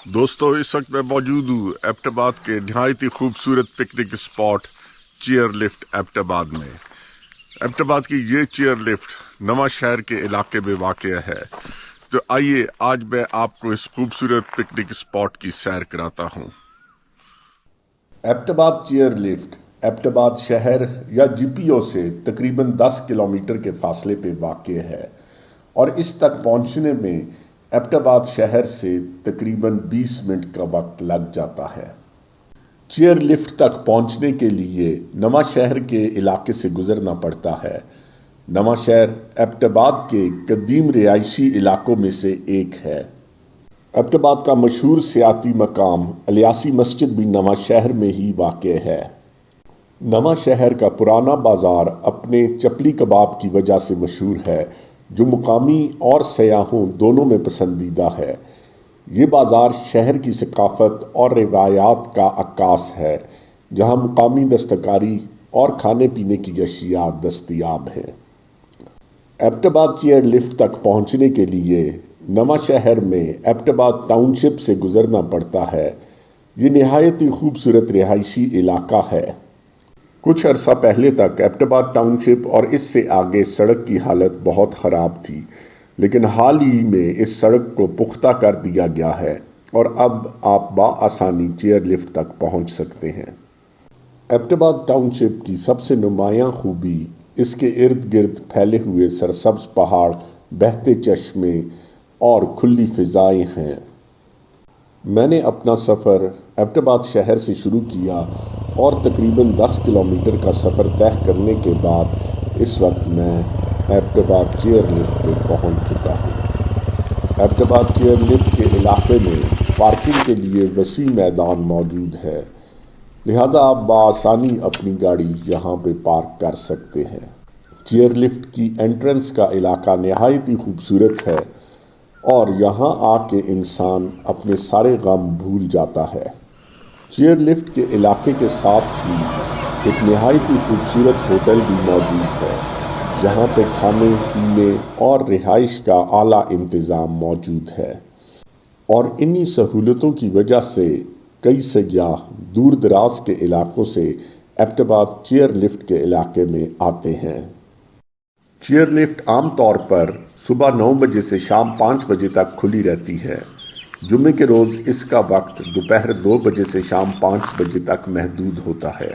دوستو اس وقت میں موجود ہوں ایبٹ آباد کے نہایت ہی خوبصورت picnic spot chair lift Abbottabad میں۔ ایبٹ آباد کی یہ چیئر لفٹ نواں شہر کے علاقے میں واقع ہے، تو آئیے آج میں آپ کو اس خوبصورت پکنک اسپاٹ کی سیر کراتا ہوں۔ ایبٹ آباد چیئر لفٹ ایبٹ آباد شہر یا جی پی او سے تقریباً 10 کلومیٹر کے فاصلے پہ واقع ہے اور اس تک پہنچنے میں ایبٹ آباد شہر سے تقریباً 20 منٹ کا وقت لگ جاتا ہے۔ چیئر لفٹ تک پہنچنے کے لیے نواں شہر کے علاقے سے گزرنا پڑتا ہے۔ نواں شہر ایبٹ آباد کے قدیم رہائشی علاقوں میں سے ایک ہے۔ ایبٹ آباد کا مشہور سیاحتی مقام الیاسی مسجد بھی نواں شہر میں ہی واقع ہے۔ نواں شہر کا پرانا بازار اپنے چپلی کباب کی وجہ سے مشہور ہے، جو مقامی اور سیاحوں دونوں میں پسندیدہ ہے۔ یہ بازار شہر کی ثقافت اور روایات کا عکاس ہے، جہاں مقامی دستکاری اور کھانے پینے کی اشیاء دستیاب ہیں۔ ایبٹ آباد چیئر لفٹ تک پہنچنے کے لیے نواں شہر میں ایبٹ آباد ٹاؤن شپ سے گزرنا پڑتا ہے۔ یہ نہایت ہی خوبصورت رہائشی علاقہ ہے۔ کچھ عرصہ پہلے تک ایبٹ آباد ٹاؤن شپ اور اس سے آگے سڑک کی حالت بہت خراب تھی، لیکن حال ہی میں اس سڑک کو پختہ کر دیا گیا ہے اور اب آپ بآسانی چیئر لفٹ تک پہنچ سکتے ہیں۔ ایبٹ آباد ٹاؤن شپ کی سب سے نمایاں خوبی اس کے ارد گرد پھیلے ہوئے سرسبز پہاڑ، بہتے چشمے اور کھلی فضائیں ہیں۔ میں نے اپنا سفر ایبٹ آباد شہر سے شروع کیا اور تقریباً 10 کلومیٹر کا سفر طے کرنے کے بعد اس وقت میں ایبٹ آباد چیئر لفٹ پہ پہنچ چکا ہوں۔ ایبٹ آباد چیئر لفٹ کے علاقے میں پارکنگ کے لیے وسیع میدان موجود ہے، لہذا آپ بآسانی اپنی گاڑی یہاں پہ پارک کر سکتے ہیں۔ چیئر لفٹ کی انٹرنس کا علاقہ نہایت ہی خوبصورت ہے اور یہاں آ کے انسان اپنے سارے غم بھول جاتا ہے۔ چیئر لفٹ کے علاقے کے ساتھ ہی ایک نہایت ہی خوبصورت ہوٹل بھی موجود ہے، جہاں پہ کھانے پینے اور رہائش کا اعلیٰ انتظام موجود ہے، اور انہی سہولتوں کی وجہ سے کئی سیاح دور دراز کے علاقوں سے ایبٹ آباد چیئر لفٹ کے علاقے میں آتے ہیں۔ چیئر لفٹ عام طور پر صبح 9 بجے سے شام 5 بجے تک کھلی رہتی ہے۔ جمعے کے روز اس کا وقت دوپہر 2 بجے سے شام 5 بجے تک محدود ہوتا ہے۔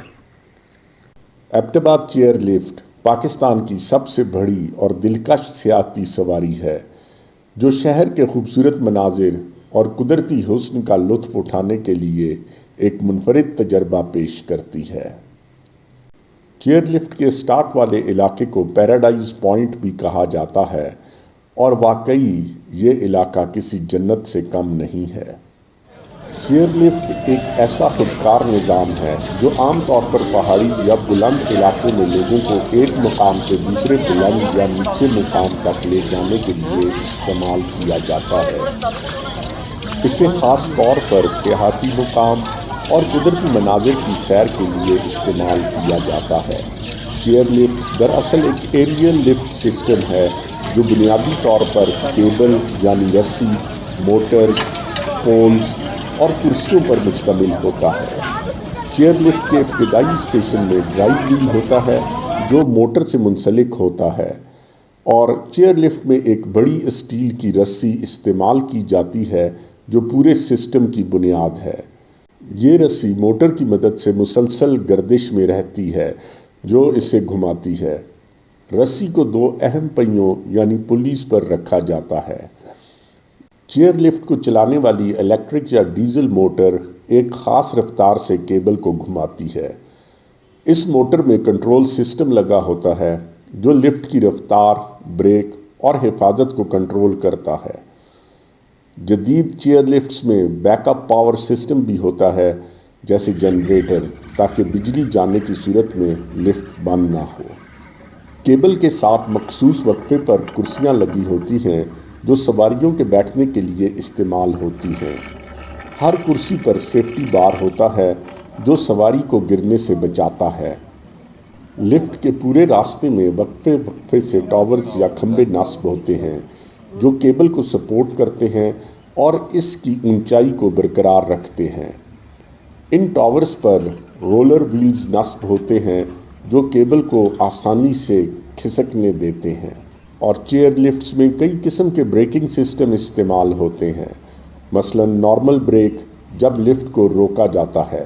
ایبٹ آباد چیئر لفٹ پاکستان کی سب سے بڑی اور دلکش سیاحتی سواری ہے، جو شہر کے خوبصورت مناظر اور قدرتی حسن کا لطف اٹھانے کے لیے ایک منفرد تجربہ پیش کرتی ہے۔ چیئر لفٹ کے سٹارٹ والے علاقے کو پیراڈائز پوائنٹ بھی کہا جاتا ہے، اور واقعی یہ علاقہ کسی جنت سے کم نہیں ہے۔ چیئر لفٹ ایک ایسا خودکار نظام ہے جو عام طور پر پہاڑی یا بلند علاقے میں لوگوں کو ایک مقام سے دوسرے بلند یا نیچے مقام تک لے جانے کے لیے استعمال کیا جاتا ہے۔ اسے خاص طور پر سیاحتی مقام اور قدرتی مناظر کی سیر کے لیے استعمال کیا جاتا ہے۔ چیئر لفٹ دراصل ایک ایریل لفٹ سسٹم ہے جو بنیادی طور پر کیبل یعنی رسی، موٹرز، پولز اور کرسیوں پر مشتمل ہوتا ہے۔ چیئر لفٹ کے ابتدائی اسٹیشن میں ڈرائیو وہیل ہوتا ہے جو موٹر سے منسلک ہوتا ہے، اور چیئر لفٹ میں ایک بڑی اسٹیل کی رسی استعمال کی جاتی ہے جو پورے سسٹم کی بنیاد ہے۔ یہ رسی موٹر کی مدد سے مسلسل گردش میں رہتی ہے جو اسے گھماتی ہے۔ رسی کو 2 اہم پہیوں یعنی پلیز پر رکھا جاتا ہے۔ چیئر لفٹ کو چلانے والی الیکٹرک یا ڈیزل موٹر ایک خاص رفتار سے کیبل کو گھماتی ہے۔ اس موٹر میں کنٹرول سسٹم لگا ہوتا ہے جو لفٹ کی رفتار، بریک اور حفاظت کو کنٹرول کرتا ہے۔ جدید چیئر لفٹس میں بیک اپ پاور سسٹم بھی ہوتا ہے، جیسے جنریٹر، تاکہ بجلی جانے کی صورت میں لفٹ بند نہ ہو۔ کیبل کے ساتھ مخصوص وقفے پر کرسیاں لگی ہوتی ہیں جو سواریوں کے بیٹھنے کے لیے استعمال ہوتی ہیں۔ ہر کرسی پر سیفٹی بار ہوتا ہے جو سواری کو گرنے سے بچاتا ہے۔ لفٹ کے پورے راستے میں وقفے وقفے سے ٹاورز یا کھمبے نصب ہوتے ہیں جو کیبل کو سپورٹ کرتے ہیں اور اس کی اونچائی کو برقرار رکھتے ہیں۔ ان ٹاورز پر رولر ویلز نصب ہوتے ہیں جو کیبل کو آسانی سے کھسکنے دیتے ہیں، اور چیئر لفٹس میں کئی قسم کے بریکنگ سسٹم استعمال ہوتے ہیں، مثلا نارمل بریک جب لفٹ کو روکا جاتا ہے،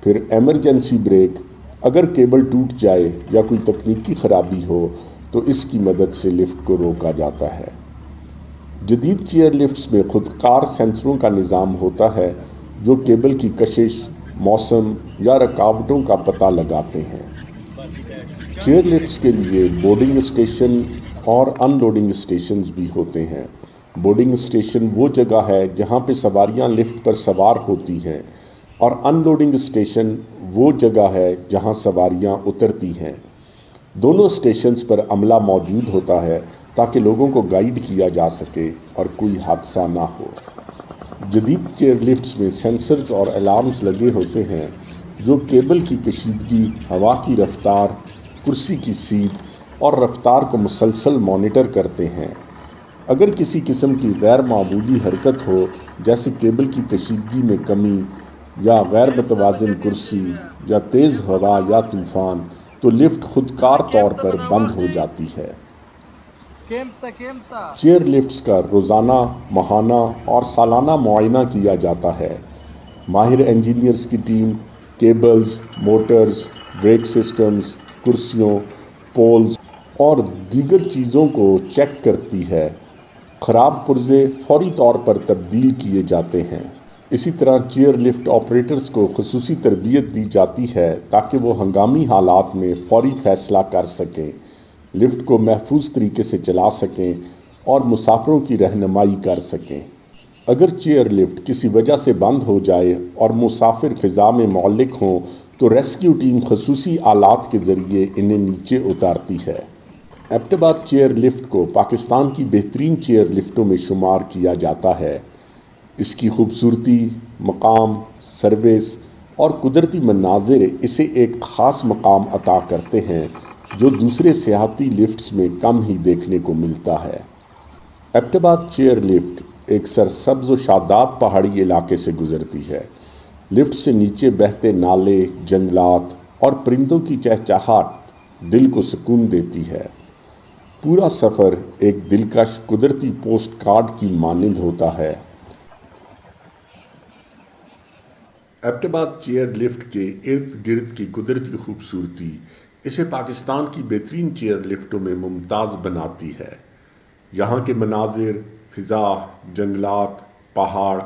پھر ایمرجنسی بریک اگر کیبل ٹوٹ جائے یا کوئی تکنیکی خرابی ہو تو اس کی مدد سے لفٹ کو روکا جاتا ہے۔ جدید چیئر لفٹس میں خود کار سینسروں کا نظام ہوتا ہے جو کیبل کی کشش، موسم یا رکاوٹوں کا پتہ لگاتے ہیں۔ چیئر لفٹس کے لیے بورڈنگ اسٹیشن اور ان لوڈنگ اسٹیشنز بھی ہوتے ہیں۔ بورڈنگ اسٹیشن وہ جگہ ہے جہاں پہ سواریاں لفٹ پر سوار ہوتی ہیں، اور ان لوڈنگ اسٹیشن وہ جگہ ہے جہاں سواریاں اترتی ہیں۔ دونوں اسٹیشنز پر عملہ موجود ہوتا ہے تاکہ لوگوں کو گائیڈ کیا جا سکے اور کوئی حادثہ نہ ہو۔ جدید چیئر لفٹس میں سینسرز اور الارمز لگے ہوتے ہیں جو کیبل کی کشیدگی، ہوا کی رفتار، کرسی کی سیدھ اور رفتار کو مسلسل مانیٹر کرتے ہیں۔ اگر کسی قسم کی غیر معمولی حرکت ہو، جیسے کیبل کی کشیدگی میں کمی یا غیر متوازن کرسی یا تیز ہوا یا طوفان، تو لفٹ خود کار طور پر بند ہو جاتی ہے۔ چیئر لفٹس کا روزانہ، ماہانہ اور سالانہ معائنہ کیا جاتا ہے۔ ماہر انجینئرز کی team cables, motors, brake systems, کرسیوں، پولز اور دیگر چیزوں کو چیک کرتی ہے۔ خراب پرزے فوری طور پر تبدیل کیے جاتے ہیں۔ اسی طرح چیئر لفٹ آپریٹرز کو خصوصی تربیت دی جاتی ہے تاکہ وہ ہنگامی حالات میں فوری فیصلہ کر سکیں، لفٹ کو محفوظ طریقے سے چلا سکیں اور مسافروں کی رہنمائی کر سکیں۔ اگر چیئر لفٹ کسی وجہ سے بند ہو جائے اور مسافر فضا میں معلق ہوں تو ریسکیو ٹیم خصوصی آلات کے ذریعے انہیں نیچے اتارتی ہے۔ ایبٹ آباد چیئر لفٹ کو پاکستان کی بہترین چیئر لفٹوں میں شمار کیا جاتا ہے۔ اس کی خوبصورتی، مقام، سروس اور قدرتی مناظر اسے ایک خاص مقام عطا کرتے ہیں جو دوسرے سیاحتی لفٹس میں کم ہی دیکھنے کو ملتا ہے۔ ایبٹ آباد چیئر لفٹ ایک سرسبز و شاداب پہاڑی علاقے سے گزرتی ہے۔ لفٹ سے نیچے بہتے نالے، جنگلات اور پرندوں کی چہچہاہٹ دل کو سکون دیتی ہے۔ پورا سفر ایک دلکش قدرتی پوسٹ کارڈ کی مانند ہوتا ہے۔ ایبٹ آباد چیئر لفٹ کے ارد گرد کی قدرتی خوبصورتی اسے پاکستان کی بہترین چیئر لفٹوں میں ممتاز بناتی ہے۔ یہاں کے مناظر، فضا، جنگلات، پہاڑ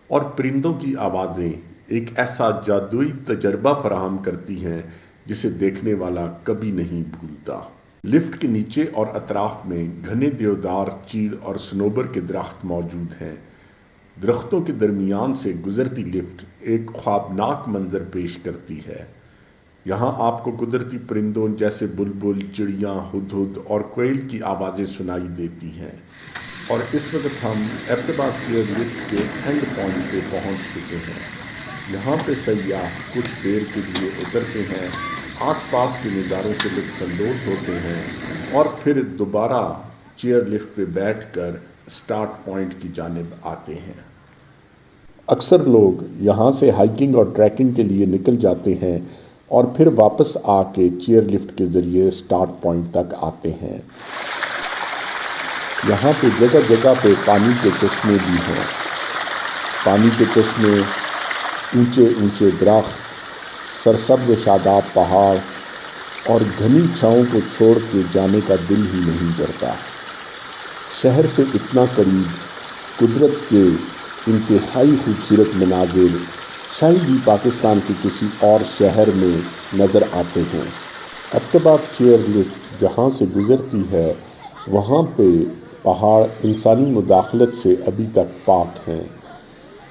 اور پرندوں کی آوازیں ایک ایسا جادوئی تجربہ فراہم کرتی ہیں جسے دیکھنے والا کبھی نہیں بھولتا۔ لفٹ کے نیچے اور اطراف میں گھنے دیودار، چیڑ اور صنوبر کے درخت موجود ہیں۔ درختوں کے درمیان سے گزرتی لفٹ ایک خوابناک منظر پیش کرتی ہے۔ یہاں آپ کو قدرتی پرندوں جیسے بلبل، چڑیاں، ہدہد اور کوئل کی آوازیں سنائی دیتی ہیں۔ اور اس وقت ہم ایبٹ آباد چیئر لفٹ کے اینڈ پوائنٹ پہ پہنچ چکے ہیں۔ یہاں پہ سیاح کچھ دیر کے لیے اترتے ہیں، آس پاس کے نظاروں سے لطف اندوز ہوتے ہیں اور پھر دوبارہ چیئر لفٹ پہ بیٹھ کر اسٹارٹ پوائنٹ کی جانب آتے ہیں۔ اکثر لوگ یہاں سے ہائیکنگ اور ٹریکنگ کے لیے نکل جاتے ہیں اور پھر واپس آ کے چیئر لفٹ کے ذریعے اسٹارٹ پوائنٹ تک آتے ہیں۔ یہاں پہ جگہ جگہ پہ پانی کے چشمے بھی ہیں۔ پانی کے چشمے، اونچے اونچے درخت، سرسبز و شاداب پہاڑ اور گھنی چھاؤں کو چھوڑ کے جانے کا دل ہی نہیں کرتا۔ شہر سے اتنا قریب قدرت کے انتہائی خوبصورت مناظر شاید ہی پاکستان کے کسی اور شہر میں نظر آتے ہیں۔ ایبٹ آباد چیئر لفٹ جہاں سے گزرتی ہے وہاں پہ پہاڑ انسانی مداخلت سے ابھی تک پاک ہیں،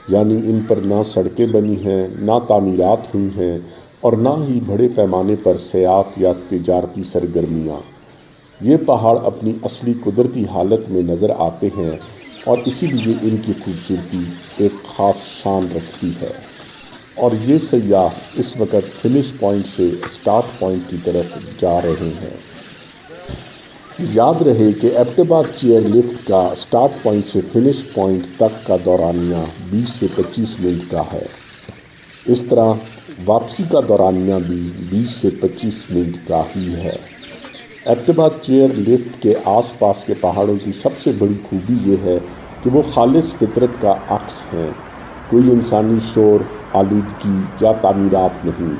یعنی ان پر نہ سڑکیں بنی ہیں، نہ تعمیرات ہوئی ہیں اور نہ ہی بڑے پیمانے پر سیاحت یا تجارتی سرگرمیاں۔ یہ پہاڑ اپنی اصلی قدرتی حالت میں نظر آتے ہیں اور اسی لیے ان کی خوبصورتی ایک خاص شان رکھتی ہے۔ اور یہ سیاح اس وقت فنش پوائنٹ سے اسٹارٹ پوائنٹ کی طرف جا رہے ہیں۔ یاد رہے کہ ایبٹ چیئر لفٹ کا سٹارٹ پوائنٹ سے فنش پوائنٹ تک کا دورانیہ 20 سے 25 منٹ کا ہے۔ اس طرح واپسی کا دورانیہ بھی 20 سے 25 منٹ کا ہی ہے۔ ایبٹ چیئر لفٹ کے آس پاس کے پہاڑوں کی سب سے بڑی خوبی یہ ہے کہ وہ خالص فطرت کا عکس ہیں۔ کوئی انسانی شور، آلودگی یا تعمیرات نہیں،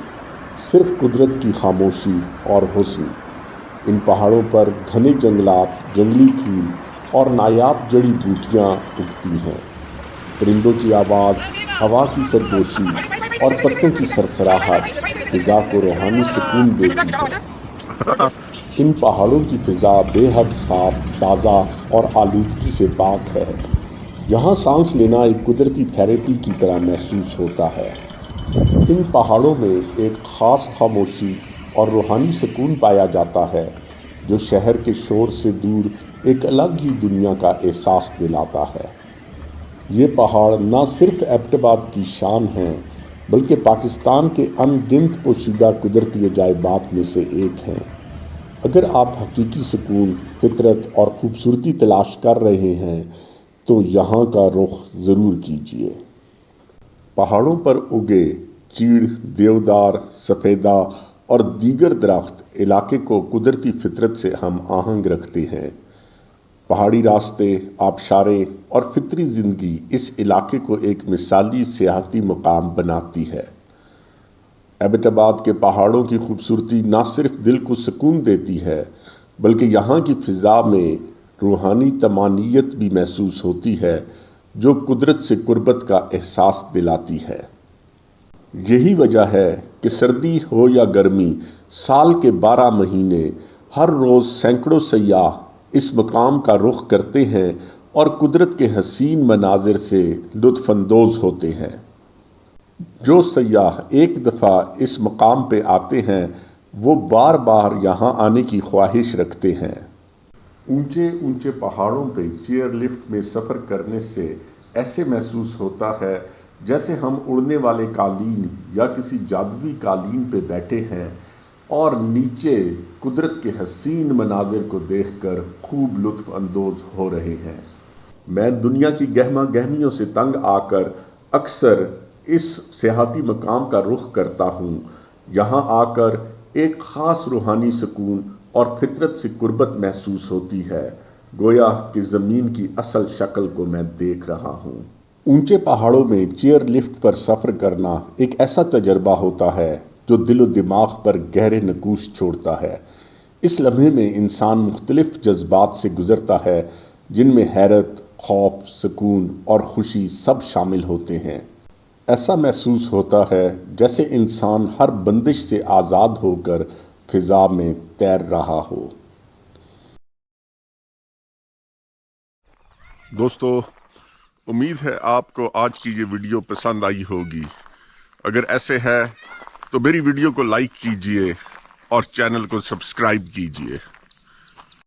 صرف قدرت کی خاموشی اور حسن۔ ان پہاڑوں پر گھنے جنگلات، جنگلی پھول اور نایاب جڑی بوٹیاں اگتی ہیں۔ پرندوں کی آواز، ہوا کی سرگوشی اور پتوں کی سرسراہٹ فضا کو روحانی سکون دیتی ہے۔ ان پہاڑوں کی فضا بے حد صاف، تازہ اور آلودگی سے پاک ہے۔ یہاں سانس لینا ایک قدرتی تھراپی کی طرح محسوس ہوتا ہے۔ ان پہاڑوں میں ایک خاص خاموشی اور روحانی سکون پایا جاتا ہے جو شہر کے شور سے دور ایک الگ ہی دنیا کا احساس دلاتا ہے۔ یہ پہاڑ نہ صرف ایبٹ کی شان ہیں بلکہ پاکستان کے ان گنت پوشیدہ قدرتی عجائبات میں سے ایک ہیں۔ اگر آپ حقیقی سکون، فطرت اور خوبصورتی تلاش کر رہے ہیں تو یہاں کا رخ ضرور کیجیے۔ پہاڑوں پر اگے چیڑ، دیودار، سفیدہ اور دیگر درخت علاقے کو قدرتی فطرت سے ہم آہنگ رکھتے ہیں۔ پہاڑی راستے، آبشاریں اور فطری زندگی اس علاقے کو ایک مثالی سیاحتی مقام بناتی ہے۔ ایبٹ کے پہاڑوں کی خوبصورتی نہ صرف دل کو سکون دیتی ہے بلکہ یہاں کی فضا میں روحانی طمانینت بھی محسوس ہوتی ہے جو قدرت سے قربت کا احساس دلاتی ہے۔ یہی وجہ ہے کہ سردی ہو یا گرمی، سال کے 12 مہینے ہر روز سینکڑوں سیاح اس مقام کا رخ کرتے ہیں اور قدرت کے حسین مناظر سے لطف اندوز ہوتے ہیں۔ جو سیاح ایک دفعہ اس مقام پہ آتے ہیں وہ بار بار یہاں آنے کی خواہش رکھتے ہیں۔ اونچے اونچے پہاڑوں پہ چیئر لفٹ میں سفر کرنے سے ایسے محسوس ہوتا ہے جیسے ہم اڑنے والے قالین یا کسی جادوئی قالین پہ بیٹھے ہیں اور نیچے قدرت کے حسین مناظر کو دیکھ کر خوب لطف اندوز ہو رہے ہیں۔ میں دنیا کی گہما گہمیوں سے تنگ آ کر اکثر اس سیاحتی مقام کا رخ کرتا ہوں۔ یہاں آ کر ایک خاص روحانی سکون اور فطرت سے قربت محسوس ہوتی ہے، گویا کہ زمین کی اصل شکل کو میں دیکھ رہا ہوں۔ اونچے پہاڑوں میں چیئر لفٹ پر سفر کرنا ایک ایسا تجربہ ہوتا ہے جو دل و دماغ پر گہرے نقوش چھوڑتا ہے۔ اس لمحے میں انسان مختلف جذبات سے گزرتا ہے جن میں حیرت، خوف، سکون اور خوشی سب شامل ہوتے ہیں۔ ایسا محسوس ہوتا ہے جیسے انسان ہر بندش سے آزاد ہو کر فضا میں تیر رہا ہو۔ دوستو، امید ہے آپ کو آج کی یہ ویڈیو پسند آئی ہوگی۔ اگر ایسے ہے تو میری ویڈیو کو لائک کیجئے اور چینل کو سبسکرائب کیجئے۔